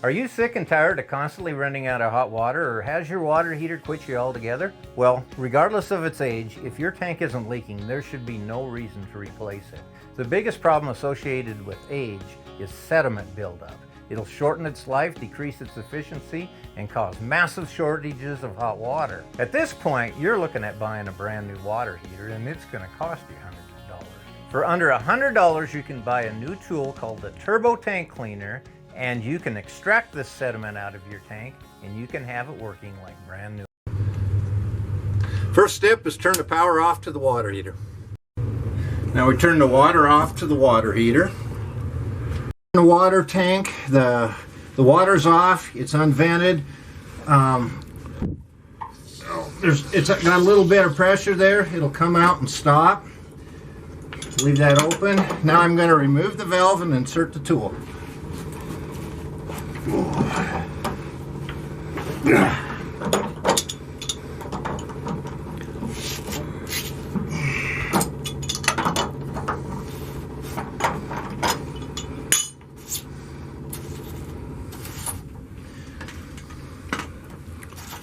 Are you sick and tired of constantly running out of hot water, or has your water heater quit you altogether? Well, regardless of its age, if your tank isn't leaking, there should be no reason to replace it. The biggest problem associated with age is sediment buildup. It'll shorten its life, decrease its efficiency, and cause massive shortages of hot water. At this point, you're looking at buying a brand new water heater, and it's going to cost you hundreds of dollars. For under $100, you can buy a new tool called the Turbo Tank Cleaner, and you can extract this sediment out of your tank, and you can have it working like brand new. First step is turn the power off to the water heater. Now we turn the water off to the water heater. The water tank, the water's off, it's unvented. It's got a little bit of pressure there. It'll come out and stop. Leave that open. Now I'm going to remove the valve and insert the tool.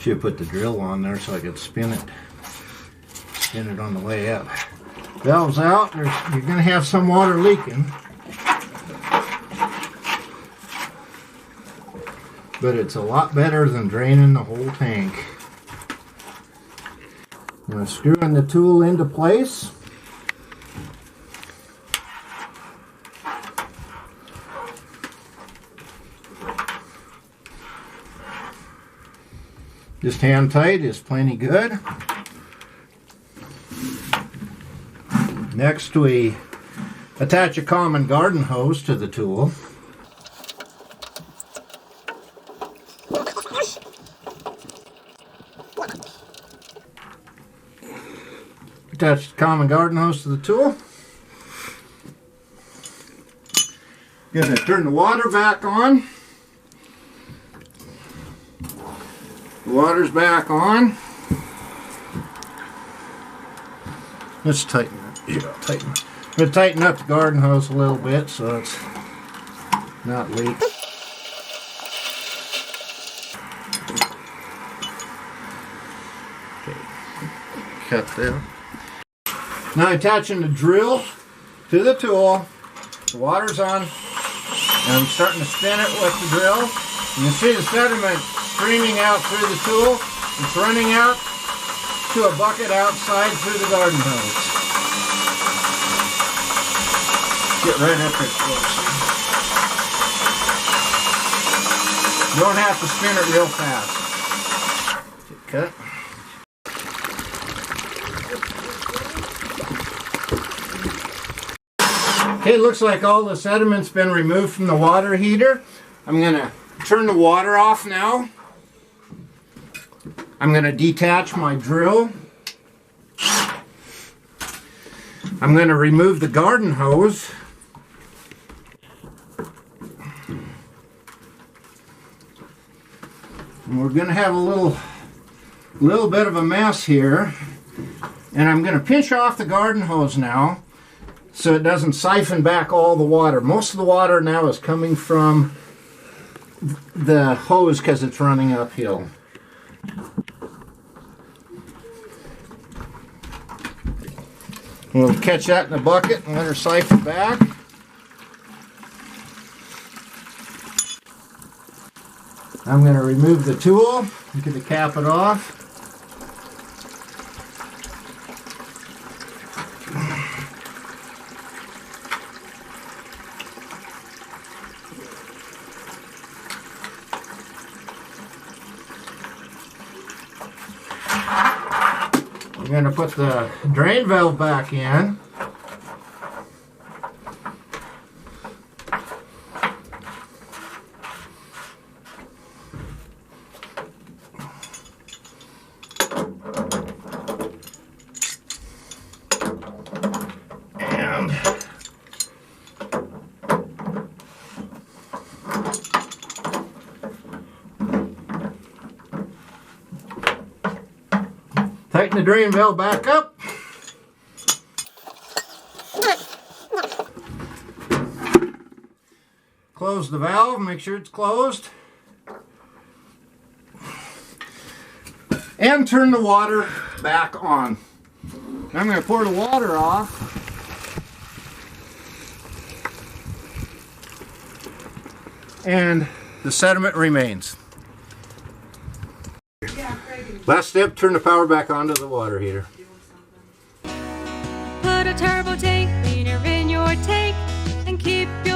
Should put the drill on there so I could spin it on the way up. Valve's out. You're going to have some water leaking, but it's a lot better than draining the whole tank. I'm going to screw in the tool into place. Just hand tight is plenty good. Next, we attach a common garden hose to the tool. Attach the common garden hose to the tool. Going to turn the water back on. The water's back on. Let's tighten it. Yeah, tighten it. I'm going to tighten up the garden hose a little bit so it's not leaking. Okay, cut that. Now attaching the drill to the tool. The water's on, and I'm starting to spin it with the drill. You can see the sediment streaming out through the tool. It's running out to a bucket outside through the garden hose. Get right up there close. You don't have to spin it real fast. Cut. Okay, looks like all the sediment's been removed from the water heater. I'm going to turn the water off now. I'm going to detach my drill. I'm going to remove the garden hose. And we're going to have a little bit of a mess here. And I'm going to pinch off the garden hose now so it doesn't siphon back all the water. Most of the water now is coming from the hose because it's running uphill. We'll catch that in the bucket and let her siphon back. I'm going to remove the tool. I'm going to cap it off. I'm going to put the drain valve back in. And tighten the drain valve back up. Close the valve, make sure it's closed. and turn the water back on. I'm going to pour the water off. And the sediment remains. Last step, turn the power back on to the water heater. Put a turbo tank cleaner in your tank and keep your